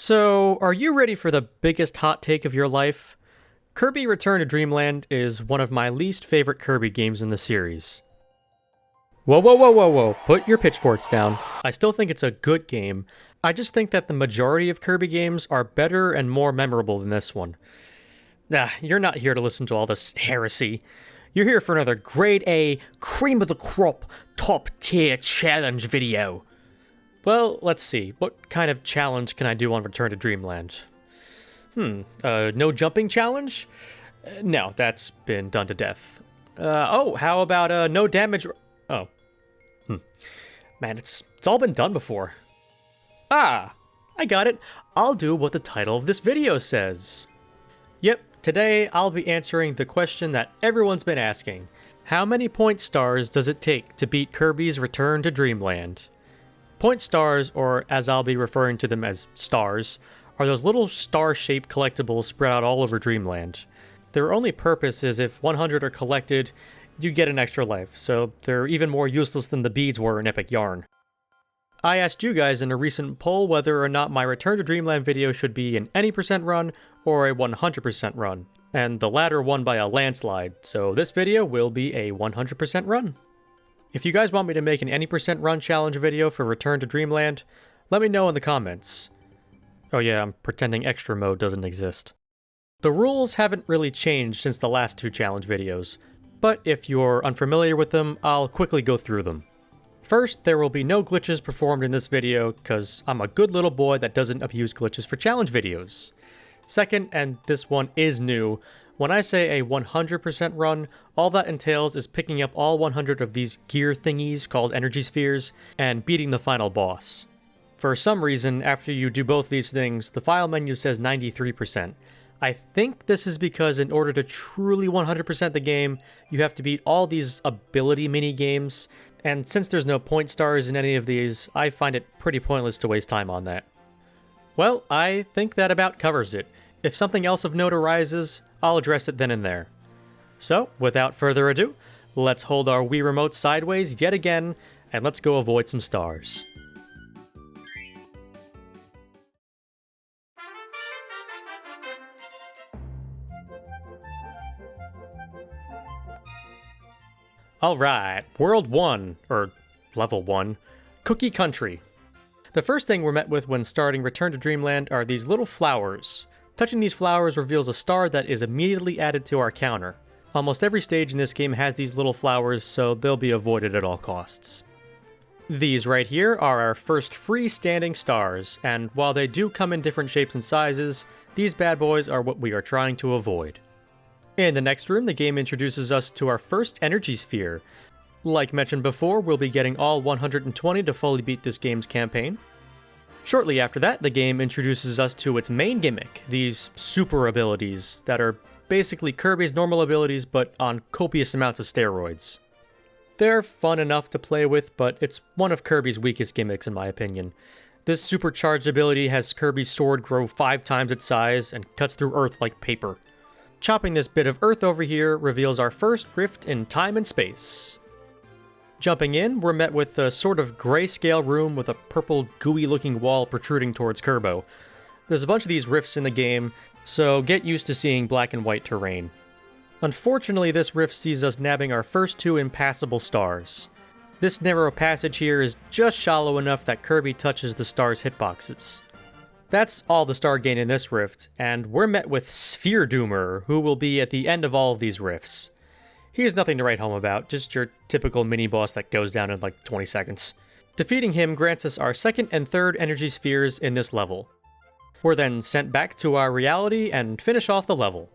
So, are you ready for the biggest hot take of your life? Kirby Return to Dreamland is one of my least favorite Kirby games in the series. Whoa, whoa, whoa, whoa, whoa, put your pitchforks down. I still think it's a good game. I just think that the majority of Kirby games are better and more memorable than this one. You're not here to listen to all this heresy. You're here for another grade A, cream of the crop, top tier challenge video. Well, let's see. What kind of challenge can I do on Return to Dreamland? No jumping challenge? No, that's been done to death. How about no damage? Man, it's all been done before. I got it. I'll do what the title of this video says. Yep, today I'll be answering the question that everyone's been asking. How many point stars does it take to beat Kirby's Return to Dreamland? Point stars, or as I'll be referring to them as stars, are those little star-shaped collectibles spread out all over Dreamland. Their only purpose is if 100 are collected, you get an extra life, so they're even more useless than the beads were in Epic Yarn. I asked you guys in a recent poll whether or not my Return to Dreamland video should be an any percent run or a 100% run, and the latter won by a landslide, so this video will be a 100% run. If you guys want me to make an any percent run challenge video for Return to Dreamland, let me know in the comments. Oh yeah, I'm pretending extra mode doesn't exist. The rules haven't really changed since the last two challenge videos, but if you're unfamiliar with them, I'll quickly go through them. First, there will be no glitches performed in this video, cause I'm a good little boy that doesn't abuse glitches for challenge videos. Second, and this one is new, when I say a 100% run, all that entails is picking up all 100 of these gear thingies called energy spheres, and beating the final boss. For some reason, after you do both these things, the file menu says 93%. I think this is because in order to truly 100% the game, you have to beat all these ability mini-games, and since there's no point stars in any of these, I find it pretty pointless to waste time on that. Well, I think that about covers it. If something else of note arises, I'll address it then and there. So, without further ado, let's hold our Wii Remote sideways yet again, and let's go avoid some stars. Alright, World 1, or Level 1, Cookie Country. The first thing we're met with when starting Return to Dreamland are these little flowers. Touching these flowers reveals a star that is immediately added to our counter. Almost every stage in this game has these little flowers, so they'll be avoided at all costs. These right here are our first freestanding stars, and while they do come in different shapes and sizes, these bad boys are what we are trying to avoid. In the next room, the game introduces us to our first energy sphere. Like mentioned before, we'll be getting all 120 to fully beat this game's campaign. Shortly after that, the game introduces us to its main gimmick, these super abilities that are basically Kirby's normal abilities but on copious amounts of steroids. They're fun enough to play with, but it's one of Kirby's weakest gimmicks in my opinion. This supercharged ability has Kirby's sword grow 5 times its size and cuts through Earth like paper. Chopping this bit of Earth over here reveals our first rift in time and space. Jumping in, we're met with a sort of grayscale room with a purple gooey looking wall protruding towards Kirbo. There's a bunch of these rifts in the game, so get used to seeing black and white terrain. Unfortunately, this rift sees us nabbing our first 2 impassable stars. This narrow passage here is just shallow enough that Kirby touches the star's hitboxes. That's all the star gain in this rift, and we're met with Sphere Doomer, who will be at the end of all of these rifts. He has nothing to write home about, just your typical mini-boss that goes down in like 20 seconds. Defeating him grants us our second and third energy spheres in this level. We're then sent back to our reality and finish off the level.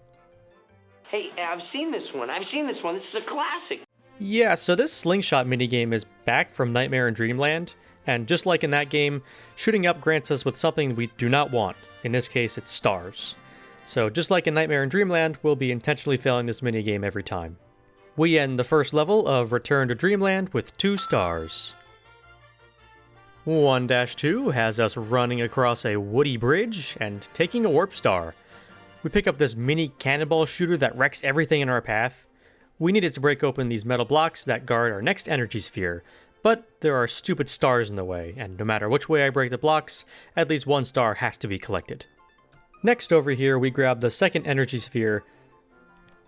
Hey, I've seen this one. This is a classic. Yeah, so this slingshot minigame is back from Nightmare in Dreamland, and just like in that game, shooting up grants us with something we do not want. In this case, it's stars. So just like in Nightmare in Dreamland, we'll be intentionally failing this minigame every time. We end the first level of Return to Dreamland with 2 stars. 1-2 has us running across a woody bridge and taking a warp star. We pick up this mini cannonball shooter that wrecks everything in our path. We needed to break open these metal blocks that guard our next energy sphere, But there are stupid stars in the way, and no matter which way I break the blocks, at least one star has to be collected. Next over here, we grab the second energy sphere.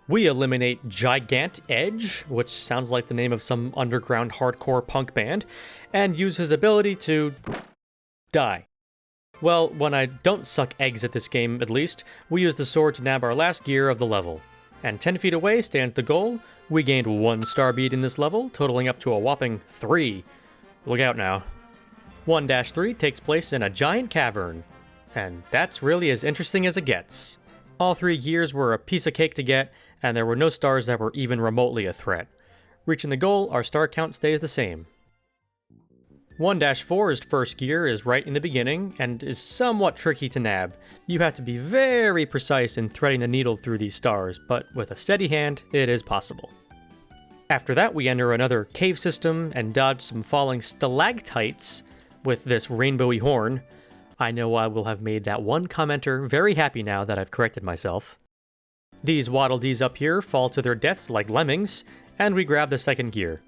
We eliminate Gigant Edge, which sounds like the name of some underground hardcore punk band, and use his ability to die. Well, when I don't suck eggs at this game, at least, we use the sword to nab our last gear of the level. And 10 feet away stands the goal. We gained 1 star bead in this level, totaling up to a whopping 3. Look out now. 1-3 takes place in a giant cavern. And that's really as interesting as it gets. All 3 gears were a piece of cake to get, and there were no stars that were even remotely a threat. Reaching the goal, our star count stays the same. 1-4's first gear is right in the beginning, and is somewhat tricky to nab. You have to be very precise in threading the needle through these stars, but with a steady hand, it is possible. After that, we enter another cave system and dodge some falling stalactites with this rainbowy horn. I know I will have made that one commenter very happy now that I've corrected myself. These Waddle Dees up here fall to their deaths like lemmings, and we grab the second gear.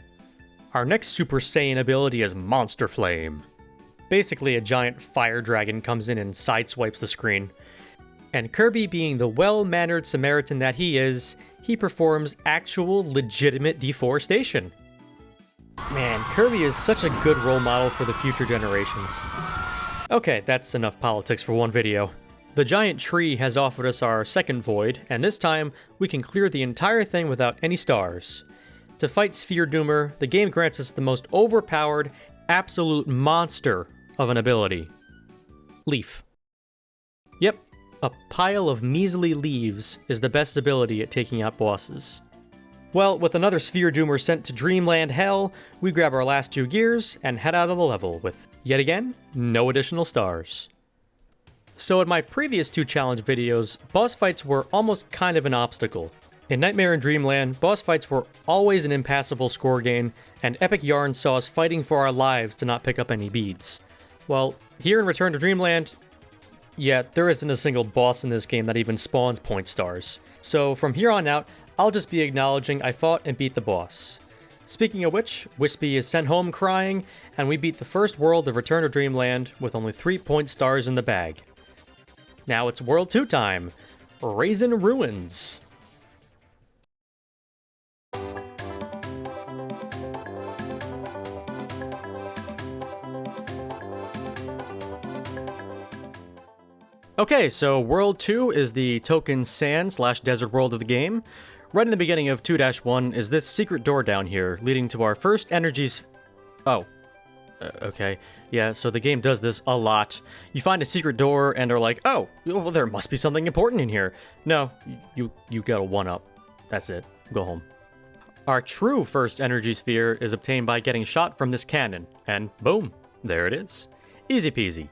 Our next Super Saiyan ability is Monster Flame. Basically, a giant fire dragon comes in and sideswipes the screen. And Kirby, being the well-mannered Samaritan that he is, he performs actual legitimate deforestation. Man, Kirby is such a good role model for the future generations. Okay, that's enough politics for one video. The giant tree has offered us our second void, and this time we can clear the entire thing without any stars. To fight Sphere Doomer, the game grants us the most overpowered, absolute monster of an ability. Leaf. Yep, a pile of measly leaves is the best ability at taking out bosses. Well, with another Sphere Doomer sent to Dreamland Hell, we grab our last 2 gears and head out of the level with, yet again, no additional stars. So in my previous 2 challenge videos, boss fights were almost kind of an obstacle. In Nightmare in Dreamland, boss fights were always an impassable score gain, and Epic Yarn saw us fighting for our lives to not pick up any beads. Well, here in Return to Dreamland, yeah, there isn't a single boss in this game that even spawns point stars. So from here on out, I'll just be acknowledging I fought and beat the boss. Speaking of which, Wispy is sent home crying, and we beat the first world of Return to Dreamland with only 3 point stars in the bag. Now it's World 2 time. Raisin Ruins. Okay, so World 2 is the token sand/desert world of the game. Right in the beginning of 2-1 is this secret door down here, leading to our first energies. Okay. Yeah, so the game does this a lot. You find a secret door and are like, oh, well, there must be something important in here. No, you got a 1-up. That's it. Go home. Our true first energy sphere is obtained by getting shot from this cannon, and boom, there it is. Easy peasy.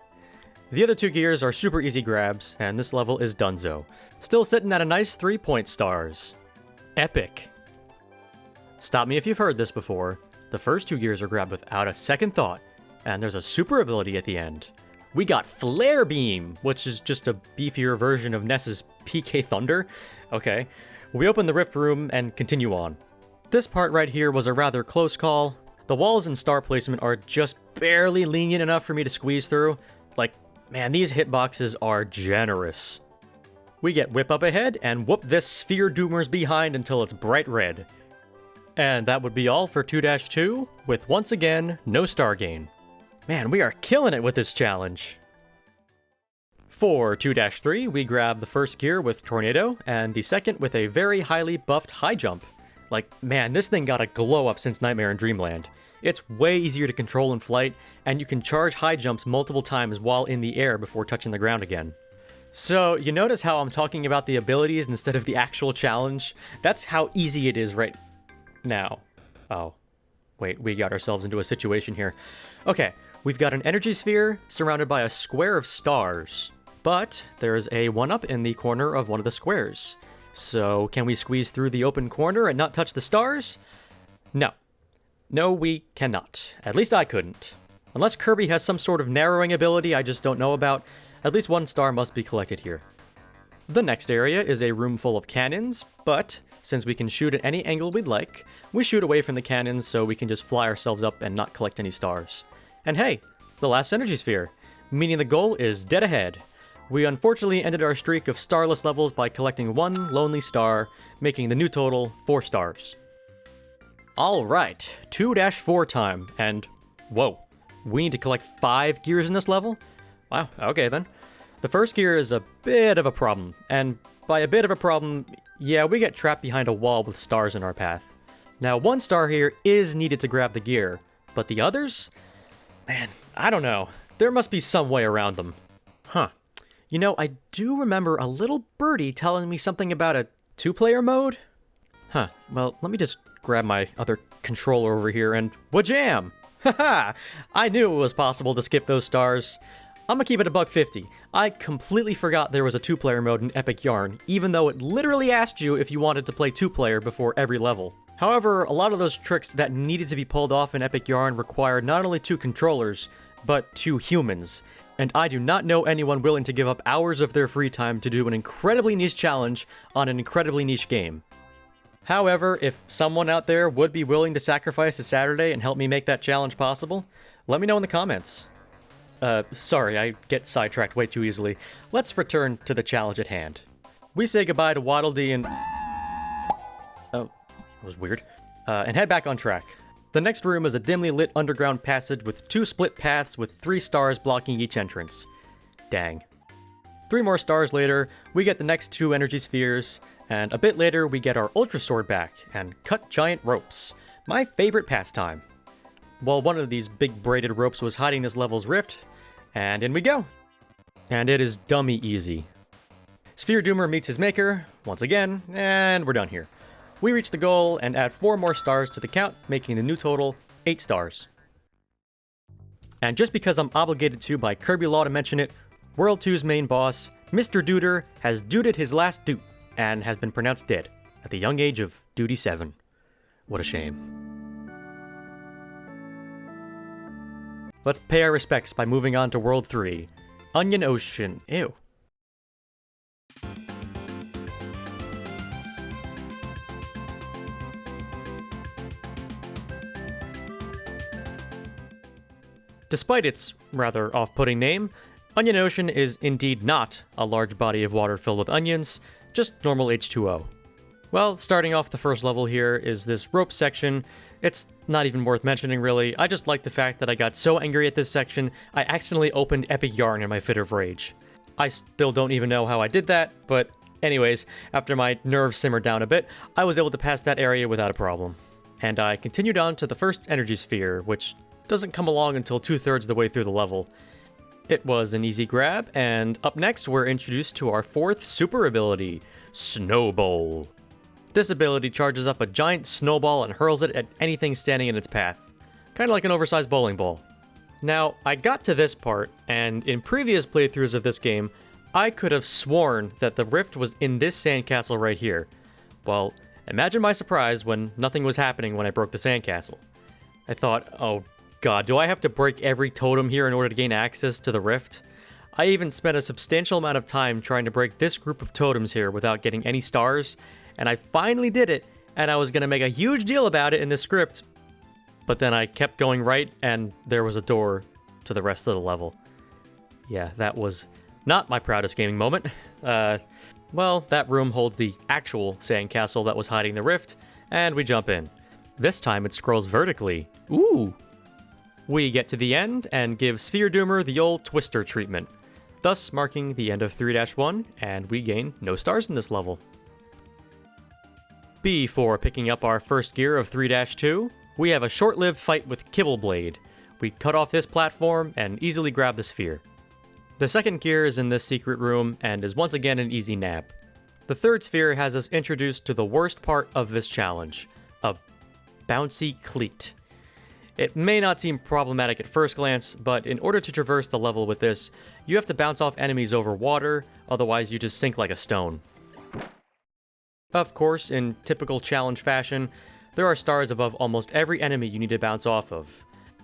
The other 2 gears are super easy grabs, and this level is donezo. Still sitting at a nice 3 point stars. Epic. Stop me if you've heard this before. The first 2 gears are grabbed without a second thought, and there's a super ability at the end. We got Flare Beam, which is just a beefier version of Ness's PK Thunder. Okay. We open the Rift Room and continue on. This part right here was a rather close call. The walls and star placement are just barely lenient enough for me to squeeze through. Like, man, these hitboxes are generous. We get Whip up ahead and whoop this Sphere Doomer's behind until it's bright red. And that would be all for 2-2, with once again, no star gain. Man, we are killing it with this challenge. For 2-3, we grab the first gear with Tornado, and the second with a very highly buffed high jump. Like, man, this thing got a glow up since Nightmare in Dreamland. It's way easier to control in flight, and you can charge high jumps multiple times while in the air before touching the ground again. So, you notice how I'm talking about the abilities instead of the actual challenge? That's how easy it is right now. Oh, wait, we got ourselves into a situation here. Okay, we've got an energy sphere surrounded by a square of stars, but there's a 1-up in the corner of one of the squares. So, can we squeeze through the open corner and not touch the stars? No. No, we cannot. At least I couldn't. Unless Kirby has some sort of narrowing ability I just don't know about, at least 1 star must be collected here. The next area is a room full of cannons, but Since we can shoot at any angle we'd like, we shoot away from the cannons so we can just fly ourselves up and not collect any stars. And hey, the last energy sphere, meaning the goal is dead ahead. We unfortunately ended our streak of starless levels by collecting one lonely star, making the new total 4 stars. Alright, 2-4 time, and whoa, we need to collect 5 gears in this level? Wow, okay then. The first gear is a bit of a problem, and by a bit of a problem, yeah, we get trapped behind a wall with stars in our path. Now, 1 star here is needed to grab the gear, but the others? Man, I don't know. There must be some way around them. Huh. You know, I do remember a little birdie telling me something about a 2-player mode? Huh, well, let me just grab my other controller over here and wajam! Haha! I knew it was possible to skip those stars. I'm gonna keep it $1.50. I completely forgot there was a 2-player mode in Epic Yarn, even though it literally asked you if you wanted to play 2-player before every level. However, a lot of those tricks that needed to be pulled off in Epic Yarn required not only 2 controllers, but 2 humans. And I do not know anyone willing to give up hours of their free time to do an incredibly niche challenge on an incredibly niche game. However, if someone out there would be willing to sacrifice a Saturday and help me make that challenge possible, let me know in the comments. Sorry, I get sidetracked way too easily. Let's return to the challenge at hand. We say goodbye to Waddle Dee and... Oh, that was weird. And head back on track. The next room is a dimly lit underground passage with 2 split paths with 3 stars blocking each entrance. Dang. 3 more stars later, we get the next 2 energy spheres, and a bit later we get our Ultra Sword back and cut giant ropes. My favorite pastime. Well, one of these big braided ropes was hiding this level's rift, and in we go. And it is dummy easy. Sphere Doomer meets his maker, once again, and we're done here. We reach the goal and add 4 more stars to the count, making the new total 8 stars. And just because I'm obligated to by Kirby law to mention it, World 2's main boss, Mr. Duder, has duded his last doot, and has been pronounced dead at the young age of Duty 7. What a shame. Let's pay our respects by moving on to World 3, Onion Ocean. Ew. Despite its rather off-putting name, Onion Ocean is indeed not a large body of water filled with onions, just normal H2O. Well, starting off the first level here is this rope section. It's not even worth mentioning really, I just like the fact that I got so angry at this section, I accidentally opened Epic Yarn in my fit of rage. I still don't even know how I did that, but anyways, after my nerves simmered down a bit, I was able to pass that area without a problem. And I continued on to the first energy sphere, which doesn't come along until 2/3 of the way through the level. It was an easy grab, and up next we're introduced to our 4th super ability, Snowball. This ability charges up a giant snowball and hurls it at anything standing in its path. Kinda like an oversized bowling ball. Now, I got to this part, and in previous playthroughs of this game, I could have sworn that the rift was in this sandcastle right here. Well, imagine my surprise when nothing was happening when I broke the sandcastle. I thought, oh god, do I have to break every totem here in order to gain access to the rift? I even spent a substantial amount of time trying to break this group of totems here without getting any stars, and I finally did it, and I was going to make a huge deal about it in the script, but then I kept going right, and there was a door to the rest of the level. Yeah, that was not my proudest gaming moment. Well, that room holds the actual sandcastle that was hiding the rift, and we jump in. This time it scrolls vertically. Ooh! We get to the end and give Sphere Doomer the old Twister treatment, thus marking the end of 3-1, and we gain no stars in this level. Before picking up our first gear of 3-2, we have a short-lived fight with Kibbleblade. We cut off this platform and easily grab the sphere. The second gear is in this secret room and is once again an easy nab. The third sphere has us introduced to the worst part of this challenge, a bouncy cleat. It may not seem problematic at first glance, but in order to traverse the level with this, you have to bounce off enemies over water, otherwise you just sink like a stone. Of course, in typical challenge fashion, there are stars above almost every enemy you need to bounce off of.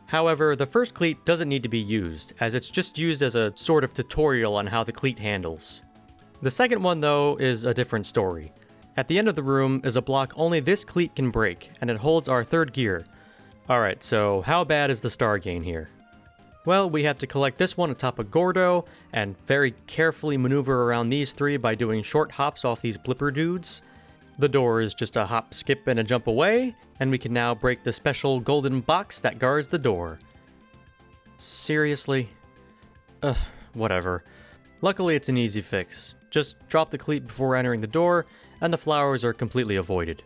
However, the first cleat doesn't need to be used, as it's just used as a sort of tutorial on how the cleat handles. The second one, though, is a different story. At the end of the room is a block only this cleat can break, and it holds our third gear. Alright, so how bad is the star gain here? Well, we have to collect this one atop a Gordo, and very carefully maneuver around these three by doing short hops off these blipper dudes. The door is just a hop, skip, and a jump away, and we can now break the special golden box that guards the door. Seriously? Ugh, whatever. Luckily it's an easy fix. Just drop the cleat before entering the door, and the flowers are completely avoided.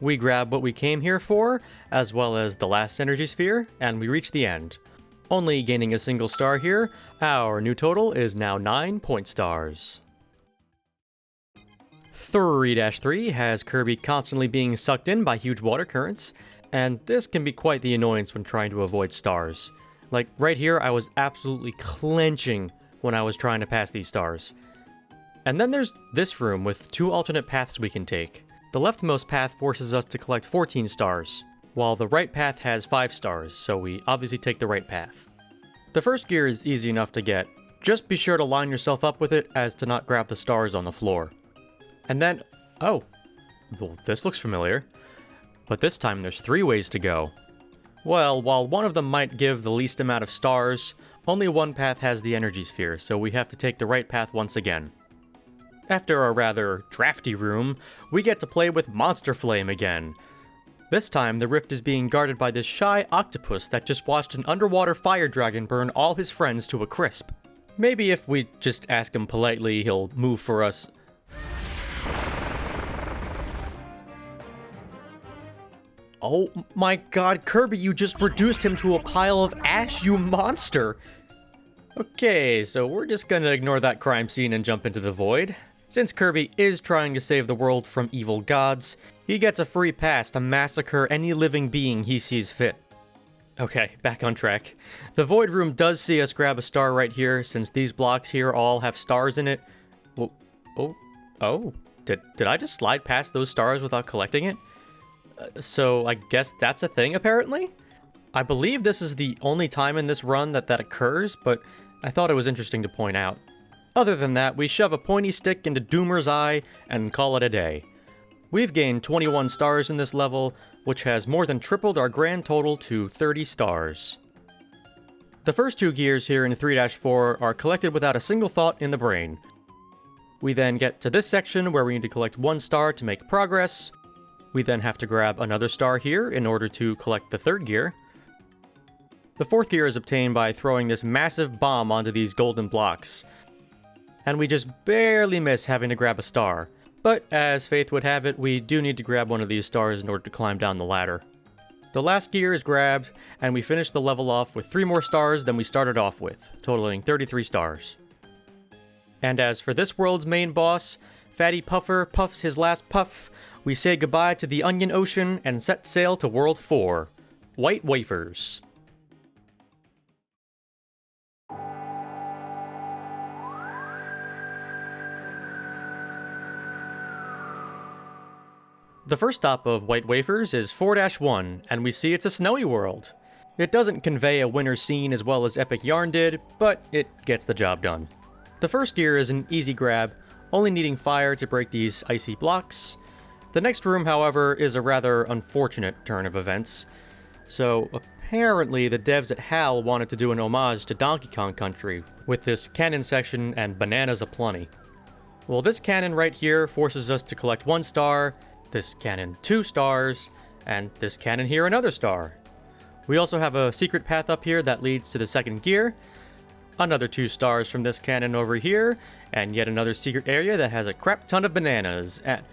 We grab what we came here for, as well as the last energy sphere, and we reach the end. Only gaining a single star here, our new total is now 9 point stars. 3-3 has Kirby constantly being sucked in by huge water currents, and this can be quite the annoyance when trying to avoid stars. Like, right here, I was absolutely clenching when I was trying to pass these stars. And then there's this room with 2 alternate paths we can take. The leftmost path forces us to collect 14 stars, while the right path has 5 stars, so we obviously take the right path. The first gear is easy enough to get. Just be sure to line yourself up with it as to not grab the stars on the floor. And then, oh, well, this looks familiar. But this time there's 3 ways to go. Well, while one of them might give the least amount of stars, only one path has the energy sphere, so we have to take the right path once again. After a rather drafty room, we get to play with Monster Flame again. This time, the rift is being guarded by this shy octopus that just watched an underwater fire dragon burn all his friends to a crisp. Maybe if we just ask him politely, he'll move for us. Oh my god, Kirby, you just reduced him to a pile of ash, you monster! Okay, so we're just gonna ignore that crime scene and jump into the void. Since Kirby is trying to save the world from evil gods, he gets a free pass to massacre any living being he sees fit. Okay, back on track. The void room does see us grab a star right here, since these blocks here all have stars in it. Did I just slide past those stars without collecting it? So I guess that's a thing, apparently? I believe this is the only time in this run that occurs, but I thought it was interesting to point out. Other than that, we shove a pointy stick into Doomer's eye and call it a day. We've gained 21 stars in this level, which has more than tripled our grand total to 30 stars. The first 2 gears here in 3-4 are collected without a single thought in the brain. We then get to this section where we need to collect 1 star to make progress. We then have to grab another star here in order to collect the 3rd gear. The 4th gear is obtained by throwing this massive bomb onto these golden blocks. And we just barely miss having to grab a star. But as fate would have it, we do need to grab one of these stars in order to climb down the ladder. The last gear is grabbed, and we finish the level off with 3 more stars than we started off with, totaling 33 stars. And as for this world's main boss, Fatty Puffer puffs his last puff. We say goodbye to the Onion Ocean and set sail to World 4. White Wafers. The first stop of White Wafers is 4-1, and we see it's a snowy world. It doesn't convey a winter scene as well as Epic Yarn did, but it gets the job done. The first gear is an easy grab, only needing fire to break these icy blocks. The next room, however, is a rather unfortunate turn of events. So apparently the devs at HAL wanted to do an homage to Donkey Kong Country with this cannon section and bananas aplenty. Well, this cannon right here forces us to collect 1 star, this cannon 2 stars, and this cannon here another star. We also have a secret path up here that leads to the 2nd gear, another 2 stars from this cannon over here, and yet another secret area that has a crap ton of bananas. And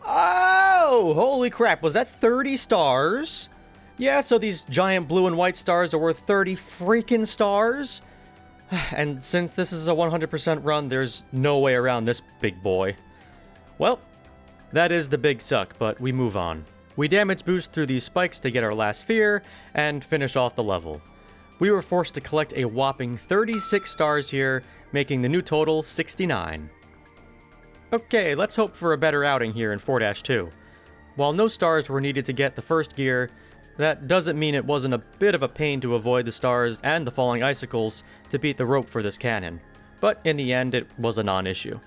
oh, holy crap, was that 30 stars? Yeah, so these giant blue and white stars are worth 30 freaking stars? And since this is a 100% run, there's no way around this big boy. Well, that is the big suck, but we move on. We damage boost through these spikes to get our last sphere, and finish off the level. We were forced to collect a whopping 36 stars here, making the new total 69. Okay, let's hope for a better outing here in 4-2. While no stars were needed to get the first gear, that doesn't mean it wasn't a bit of a pain to avoid the stars and the falling icicles to beat the rope for this cannon, but in the end it was a non-issue.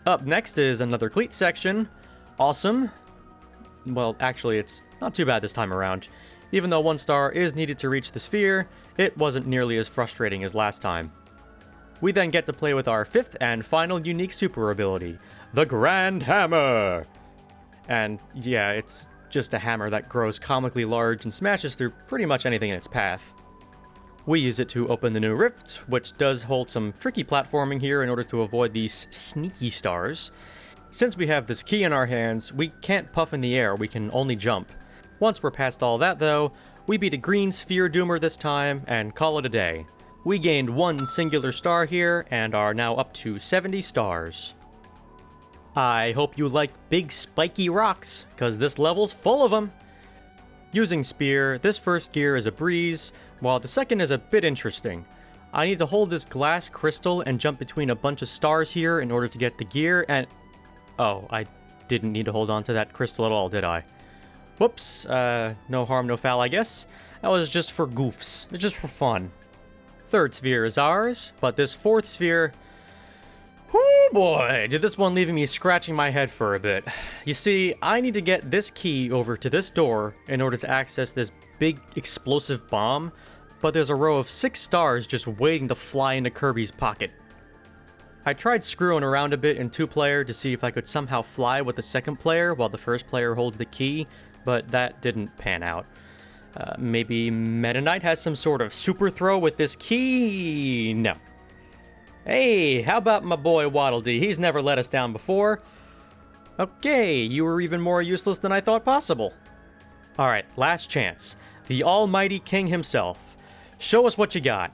Up next is another cleat section. awesome. Well, actually, it's not too bad this time around. Even though 1 star is needed to reach the sphere, it wasn't nearly as frustrating as last time. We then get to play with our 5th and final unique super ability, the Grand Hammer! And yeah, it's just a hammer that grows comically large and smashes through pretty much anything in its path. We use it to open the new rift, which does hold some tricky platforming here in order to avoid these sneaky stars. Since we have this key in our hands, we can't puff in the air, we can only jump. Once we're past all that though, we beat a green sphere doomer this time and call it a day. We gained 1 singular star here and are now up to 70 stars. I hope you like big spiky rocks, cause this level's full of them. Using spear, this first gear is a breeze, while the second is a bit interesting. I need to hold this glass crystal and jump between a bunch of stars here in order to get the gear, and... oh, I didn't need to hold on to that crystal at all, did I? Whoops, no harm, no foul, I guess. That was just for goofs, it's just for fun. 3rd sphere is ours, but this 4th sphere... oh boy, did this one leaving me scratching my head for a bit. You see, I need to get this key over to this door in order to access this big explosive bomb, but there's a row of 6 stars just waiting to fly into Kirby's pocket. I tried screwing around a bit in 2-player to see if I could somehow fly with the 2nd player while the 1st player holds the key, but that didn't pan out. Maybe Meta Knight has some sort of super throw with this key? No. Hey, how about my boy Waddle Dee? He's never let us down before. Okay, you were even more useless than I thought possible. Alright, last chance. The almighty king himself. Show us what you got.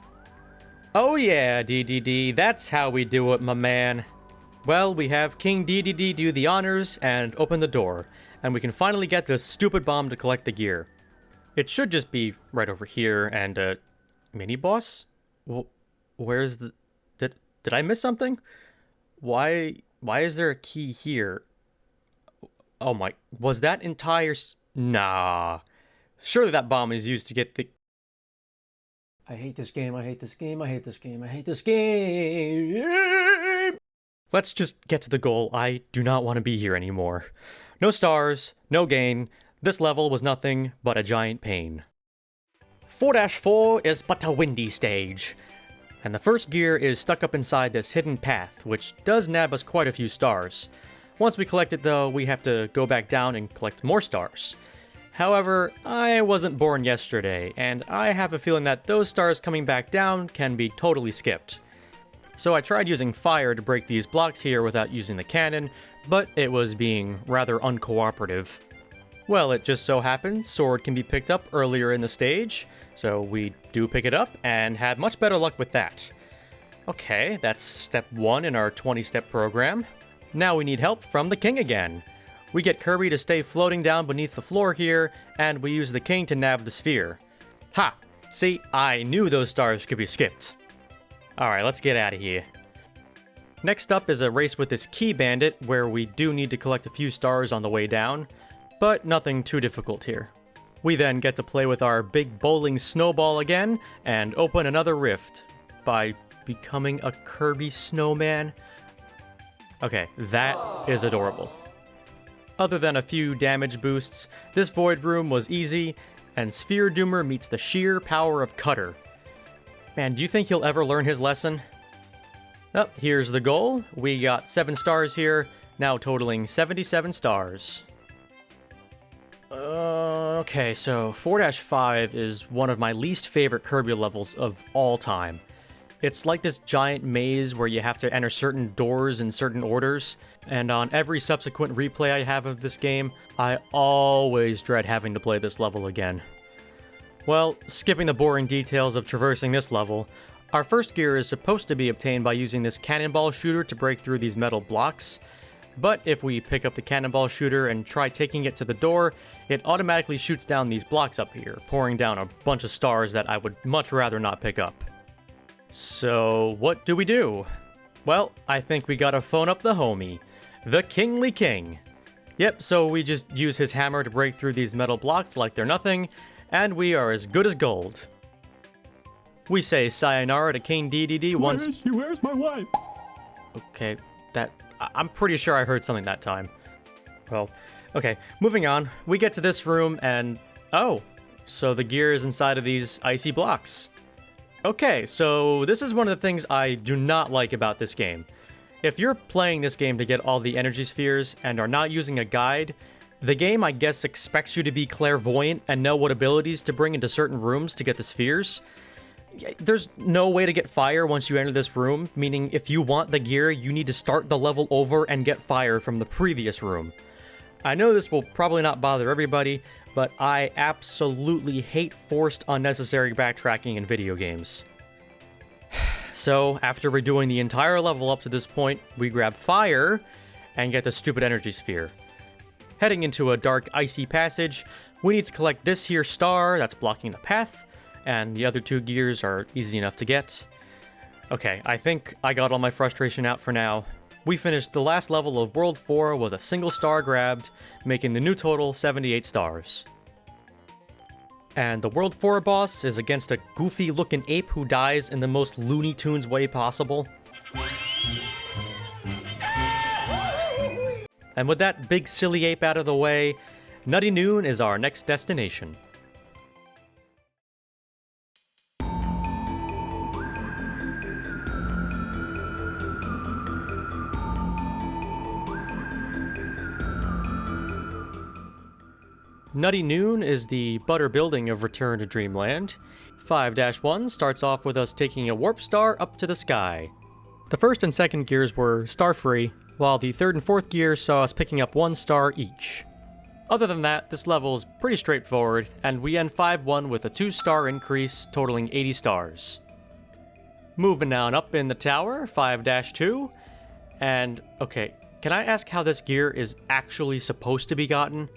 Oh yeah, DDD, that's how we do it, my man. Well, we have King DDD do the honors and open the door, and we can finally get this stupid bomb to collect the gear. It should just be right over here, and, mini-boss? Well, where's the... Did I miss something? Why is there a key here? Oh my... was that entire... nah. Surely that bomb is used to get the... I hate this game, I hate this game, I hate this game, I hate this game! Let's just get to the goal. I do not want to be here anymore. No stars, no gain. This level was nothing but a giant pain. 4-4 is but a windy stage. And the first gear is stuck up inside this hidden path, which does nab us quite a few stars. Once we collect it though, we have to go back down and collect more stars. However, I wasn't born yesterday, and I have a feeling that those stars coming back down can be totally skipped. So I tried using fire to break these blocks here without using the cannon, but it was being rather uncooperative. Well, it just so happens sword can be picked up earlier in the stage, so we do pick it up and had much better luck with that. Okay, that's step 1 in our 20-step program. Now we need help from the king again. We get Kirby to stay floating down beneath the floor here, and we use the king to nab the sphere. Ha! See, I knew those stars could be skipped. Alright, let's get out of here. Next up is a race with this key bandit, where we do need to collect a few stars on the way down, but nothing too difficult here. We then get to play with our big bowling snowball again, and open another rift by becoming a Kirby snowman. Okay, that is adorable. Other than a few damage boosts, this void room was easy, and Sphere Doomer meets the sheer power of Cutter. Man, do you think he'll ever learn his lesson? Oh, here's the goal. We got 7 stars here, now totaling 77 stars. Okay, so 4-5 is one of my least favorite Kirby levels of all time. It's like this giant maze where you have to enter certain doors in certain orders, and on every subsequent replay I have of this game, I always dread having to play this level again. Well, skipping the boring details of traversing this level, our first gear is supposed to be obtained by using this cannonball shooter to break through these metal blocks, but if we pick up the cannonball shooter and try taking it to the door, it automatically shoots down these blocks up here, pouring down a bunch of stars that I would much rather not pick up. So, what do we do? Well, I think we gotta phone up the homie, the Kingly King. Yep, so we just use his hammer to break through these metal blocks like they're nothing, and we are as good as gold. We say sayonara to King DDD once... Where is she? Where's my wife? Okay, I'm pretty sure I heard something that time. Well, okay, moving on. We get to this room and... oh, so the gear is inside of these icy blocks. Okay, so this is one of the things I do not like about this game. If you're playing this game to get all the energy spheres and are not using a guide, the game, I guess, expects you to be clairvoyant and know what abilities to bring into certain rooms to get the spheres. There's no way to get fire once you enter this room, meaning if you want the gear, you need to start the level over and get fire from the previous room. I know this will probably not bother everybody, but I absolutely hate forced unnecessary backtracking in video games. So, after redoing the entire level up to this point, we grab fire and get the stupid energy sphere. Heading into a dark, icy passage, we need to collect this here star that's blocking the path, and the other two gears are easy enough to get. Okay, I think I got all my frustration out for now. We finished the last level of World 4 with a single star grabbed, making the new total 78 stars. And the World 4 boss is against a goofy-looking ape who dies in the most Looney Tunes way possible. And with that big silly ape out of the way, Nutty Noon is our next destination. Nutty Noon is the butter building of Return to Dreamland. 5-1 starts off with us taking a warp star up to the sky. The first and second gears were star-free, while the third and fourth gear saw us picking up 1 star each. Other than that, this level is pretty straightforward, and we end 5-1 with a 2-star increase, totaling 80 stars. Moving on up in the tower, 5-2, and okay, can I ask how this gear is actually supposed to be gotten?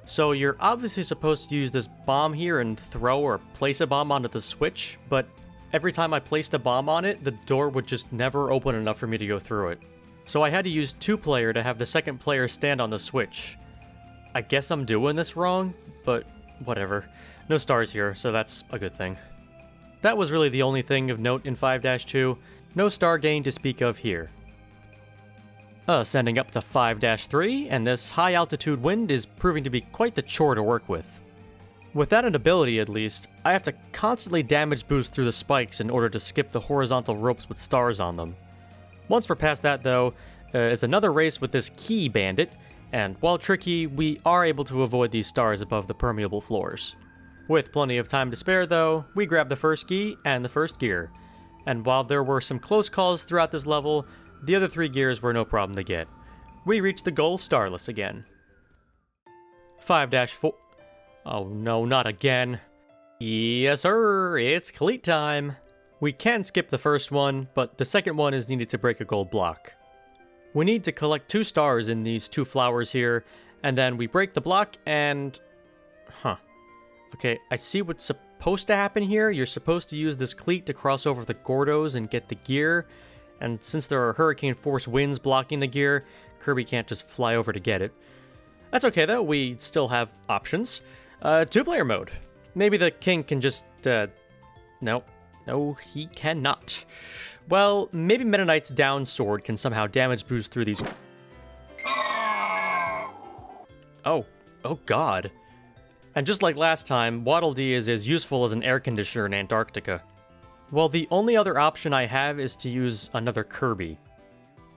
So you're obviously supposed to use this bomb here and throw or place a bomb onto the switch, but every time I placed a bomb on it, the door would just never open enough for me to go through it. So I had to use 2-player to have the second player stand on the switch. I guess I'm doing this wrong, but whatever. No stars here, so that's a good thing. That was really the only thing of note in 5-2. No star gain to speak of here. Ascending up to 5-3, and this high-altitude wind is proving to be quite the chore to work with. With that an ability, at least, I have to constantly damage boost through the spikes in order to skip the horizontal ropes with stars on them. Once we're past that, though, is another race with this key bandit, and while tricky, we are able to avoid these stars above the permeable floors. With plenty of time to spare, though, we grab the first key and the first gear, and while there were some close calls throughout this level, the other 3 gears were no problem to get. We reached the goal starless again. 5-4... oh no, not again. Yes sir, it's cleat time. We can skip the first one, but the second one is needed to break a gold block. We need to collect 2 stars in these 2 flowers here, and then we break the block and... huh. Okay, I see what's supposed to happen here. You're supposed to use this cleat to cross over the Gordos and get the gear. And since there are hurricane force winds blocking the gear, Kirby can't just fly over to get it. That's okay though, we still have options. 2-player mode. Maybe the king can just, no, he cannot. Well, maybe Meta Knight's down sword can somehow damage boost through these... oh god. And just like last time, Waddle Dee is as useful as an air conditioner in Antarctica. Well, the only other option I have is to use another Kirby.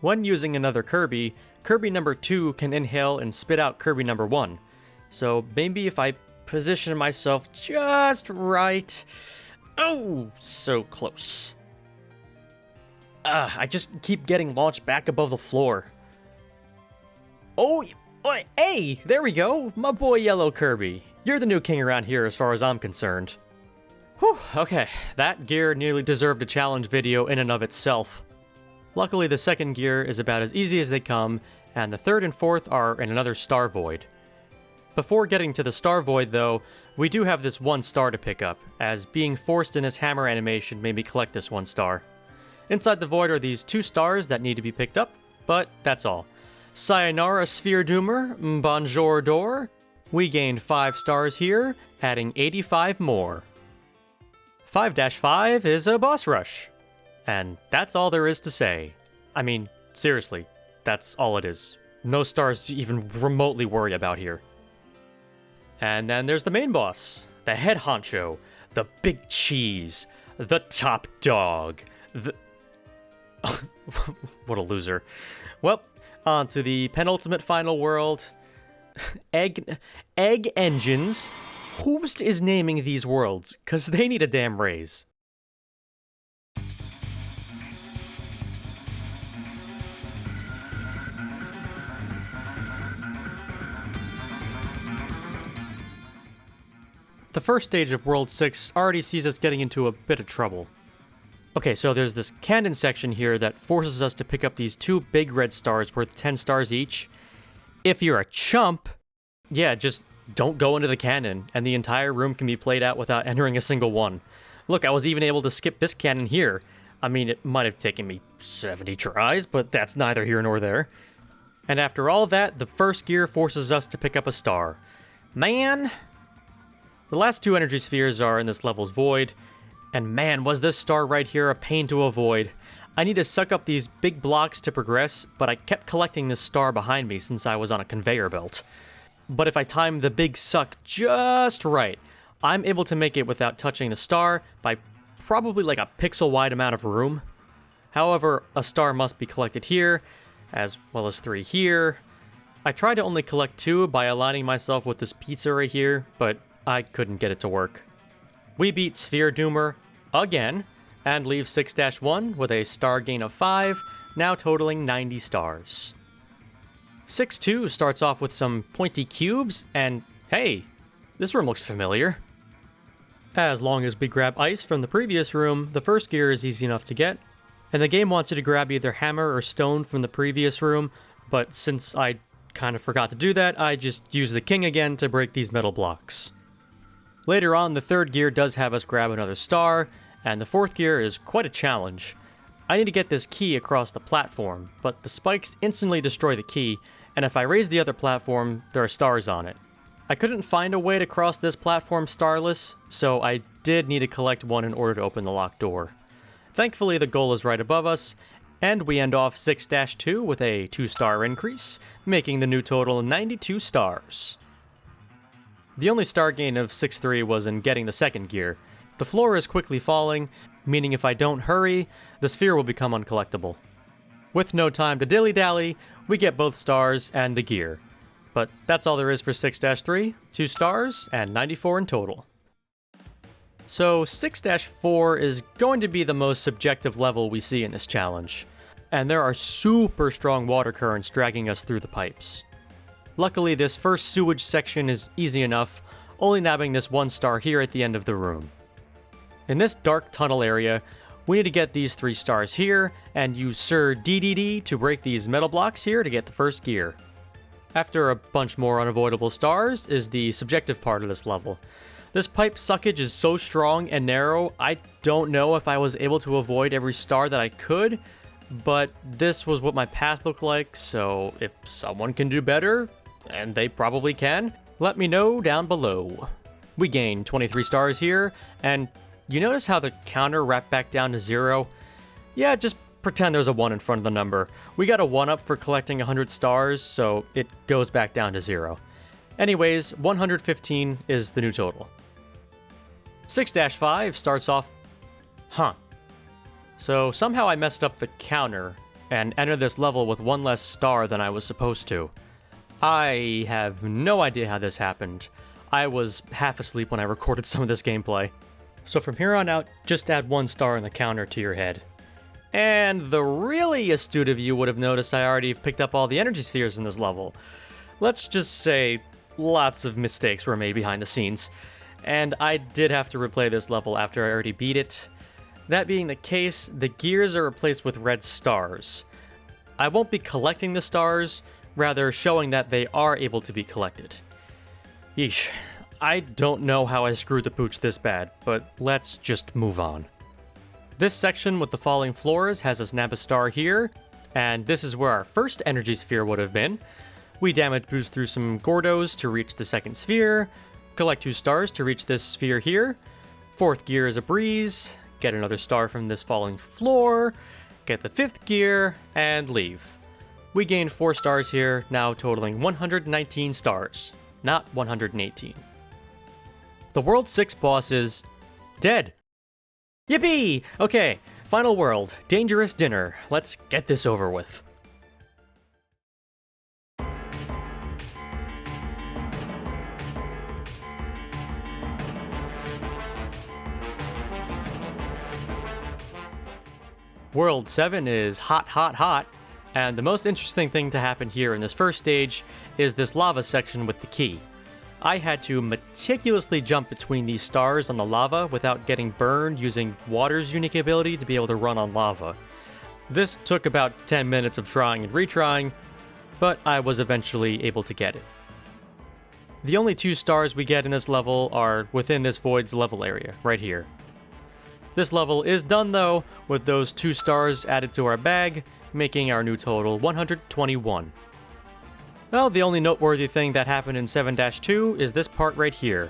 When using another Kirby, Kirby number 2 can inhale and spit out Kirby number 1. So maybe if I position myself just right... oh, so close. I just keep getting launched back above the floor. Oh, hey, there we go, my boy Yellow Kirby. You're the new king around here as far as I'm concerned. Whew, okay, that gear nearly deserved a challenge video in and of itself. Luckily, the second gear is about as easy as they come, and the third and fourth are in another star void. Before getting to the star void, though, we do have this 1 star to pick up, as being forced in this hammer animation made me collect this 1 star. Inside the void are these 2 stars that need to be picked up, but that's all. Sayonara Sphere Doomer, bonjour door. We gained 5 stars here, adding 85 more. 5-5 is a boss rush. And that's all there is to say. I mean, seriously, that's all it is. no stars to even remotely worry about here. And then there's the main boss, the head honcho, the big cheese, the top dog, the... What a loser. Well, on to the penultimate final world. Egg engines. Who's is naming these worlds? Because they need a damn raise. The first stage of World 6 already sees us getting into a bit of trouble. Okay, so there's this cannon section here that forces us to pick up these 2 big red stars worth 10 stars each. If you're a chump, yeah, just don't go into the cannon, and the entire room can be played out without entering a single one. Look, I was even able to skip this cannon here. I mean, it might have taken me 70 tries, but that's neither here nor there. And after all that, the first gear forces us to pick up a star. Man! The last 2 energy spheres are in this level's void, and man, was this star right here a pain to avoid. I need to suck up these big blocks to progress, but I kept collecting this star behind me since I was on a conveyor belt. But if I time the big suck just right, I'm able to make it without touching the star by probably like a pixel-wide amount of room. However, a star must be collected here, as well as 3 here. I tried to only collect 2 by aligning myself with this pizza right here, but I couldn't get it to work. We beat Sphere Doomer again, and leave 6-1 with a star gain of 5, now totaling 90 stars. 6-2 starts off with some pointy cubes, and hey, this room looks familiar. As long as we grab ice from the previous room, the first gear is easy enough to get, and the game wants you to grab either hammer or stone from the previous room, but since I kind of forgot to do that, I just use the king again to break these metal blocks. Later on, the third gear does have us grab another star, and the fourth gear is quite a challenge. I need to get this key across the platform, but the spikes instantly destroy the key, and if I raise the other platform, there are stars on it. I couldn't find a way to cross this platform starless, so I did need to collect one in order to open the locked door. Thankfully, the goal is right above us, and we end off 6-2 with a 2-star increase, making the new total 92 stars. The only star gain of 6-3 was in getting the second gear. The floor is quickly falling, meaning if I don't hurry, the sphere will become uncollectible. With no time to dilly-dally, we get both stars and the gear. But that's all there is for 6-3, 2 stars, and 94 in total. So 6-4 is going to be the most subjective level we see in this challenge, and there are super strong water currents dragging us through the pipes. Luckily, this first sewage section is easy enough, only nabbing this 1 star here at the end of the room. In this dark tunnel area, we need to get these 3 stars here, and use Sir DDD to break these metal blocks here to get the first gear. After a bunch more unavoidable stars is the subjective part of this level. This pipe suckage is so strong and narrow, I don't know if I was able to avoid every star that I could, but this was what my path looked like, so if someone can do better, and they probably can, let me know down below. We gain 23 stars here, and you notice how the counter wrapped back down to 0? Yeah, just pretend there's a 1 in front of the number. We got a 1-up for collecting 100 stars, so it goes back down to 0. Anyways, 115 is the new total. 6-5 starts off... So somehow I messed up the counter, and entered this level with 1 less star than I was supposed to. I have no idea how this happened. I was half asleep when I recorded some of this gameplay. So from here on out, just add 1 star in the counter to your head. And the really astute of you would have noticed I already picked up all the energy spheres in this level. Let's just say lots of mistakes were made behind the scenes. And I did have to replay this level after I already beat it. That being the case, the gears are replaced with red stars. I won't be collecting the stars, rather showing that they are able to be collected. Yeesh, I don't know how I screwed the pooch this bad, but let's just move on. This section with the falling floors has us nab a star here, and this is where our first energy sphere would have been. We damage boost through some Gordos to reach the second sphere, collect 2 stars to reach this sphere here. 4th gear is a breeze, get another star from this falling floor, get the 5th gear, and leave. We gained 4 stars here, now totaling 119 stars, not 118. The World 6 boss is dead. Yippee! Okay, final world, Dangerous Dinner. Let's get this over with. World 7 is hot, hot, hot, and the most interesting thing to happen here in this first stage is this lava section with the key. I had to meticulously jump between these stars on the lava without getting burned using water's unique ability to be able to run on lava. This took about 10 minutes of trying and retrying, but I was eventually able to get it. The only 2 stars we get in this level are within this void's level area, right here. This level is done though, with those 2 stars added to our bag, making our new total 121. Well, the only noteworthy thing that happened in 7-2 is this part right here.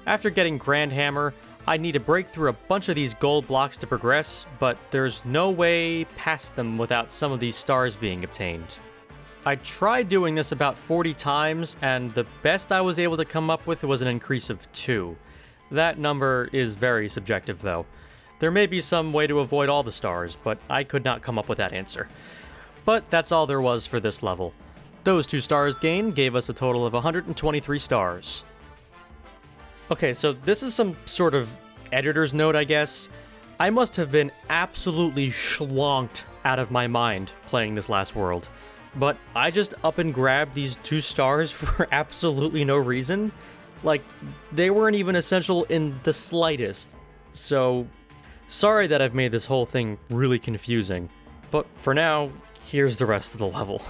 After getting Grand Hammer, I need to break through a bunch of these gold blocks to progress, but there's no way past them without some of these stars being obtained. I tried doing this about 40 times, and the best I was able to come up with was an increase of 2. That number is very subjective though. There may be some way to avoid all the stars, but I could not come up with that answer. But that's all there was for this level. Those 2 stars gained gave us a total of 123 stars. Okay, so this is some sort of editor's note, I guess. I must have been absolutely schlonked out of my mind playing this last world. But I just up and grabbed these 2 stars for absolutely no reason. Like, they weren't even essential in the slightest. So, sorry that I've made this whole thing really confusing. But for now, here's the rest of the level.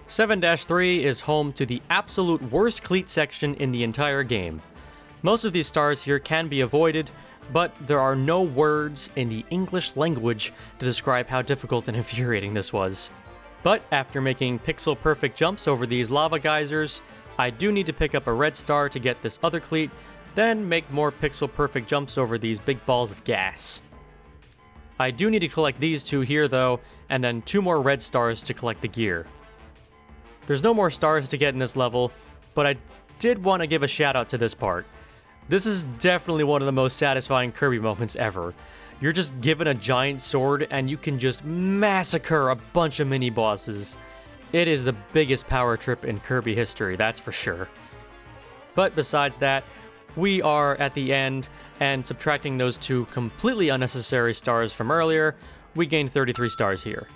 7-3 is home to the absolute worst cleat section in the entire game. Most of these stars here can be avoided, but there are no words in the English language to describe how difficult and infuriating this was. But after making pixel-perfect jumps over these lava geysers, I do need to pick up a red star to get this other cleat, then make more pixel-perfect jumps over these big balls of gas. I do need to collect these 2 here though, and then 2 more red stars to collect the gear. There's no more stars to get in this level, but I did want to give a shout out to this part. This is definitely one of the most satisfying Kirby moments ever. You're just given a giant sword and you can just massacre a bunch of mini-bosses. It is the biggest power trip in Kirby history, that's for sure. But besides that, we are at the end, and subtracting those 2 completely unnecessary stars from earlier, we gained 33 stars here.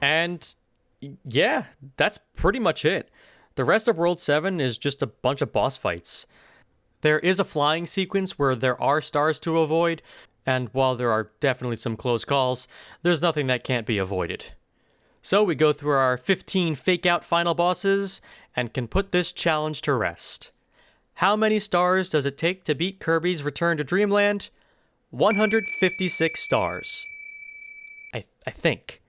And yeah, that's pretty much it. The rest of World 7 is just a bunch of boss fights. There is a flying sequence where there are stars to avoid, and while there are definitely some close calls, there's nothing that can't be avoided. So we go through our 15 fake-out final bosses, and can put this challenge to rest. How many stars does it take to beat Kirby's Return to Dreamland? 156 stars. I think.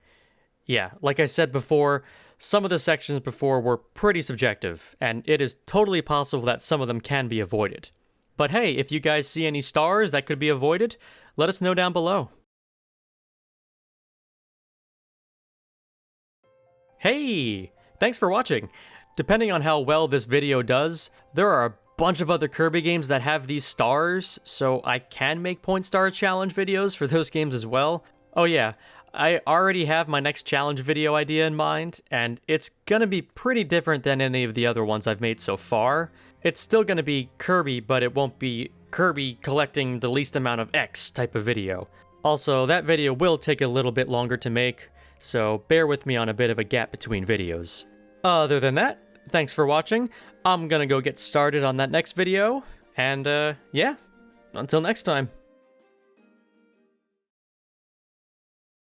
Yeah, like I said before, some of the sections before were pretty subjective, and it is totally possible that some of them can be avoided. But hey, if you guys see any stars that could be avoided, let us know down below. Hey! Thanks for watching! Depending on how well this video does, there are a bunch of other Kirby games that have these stars, so I can make point star challenge videos for those games as well. Oh yeah, I already have my next challenge video idea in mind, and it's gonna be pretty different than any of the other ones I've made so far. It's still gonna be Kirby, but it won't be Kirby collecting the least amount of X type of video. Also, that video will take a little bit longer to make, so bear with me on a bit of a gap between videos. Other than that, thanks for watching. I'm gonna go get started on that next video, and yeah, until next time.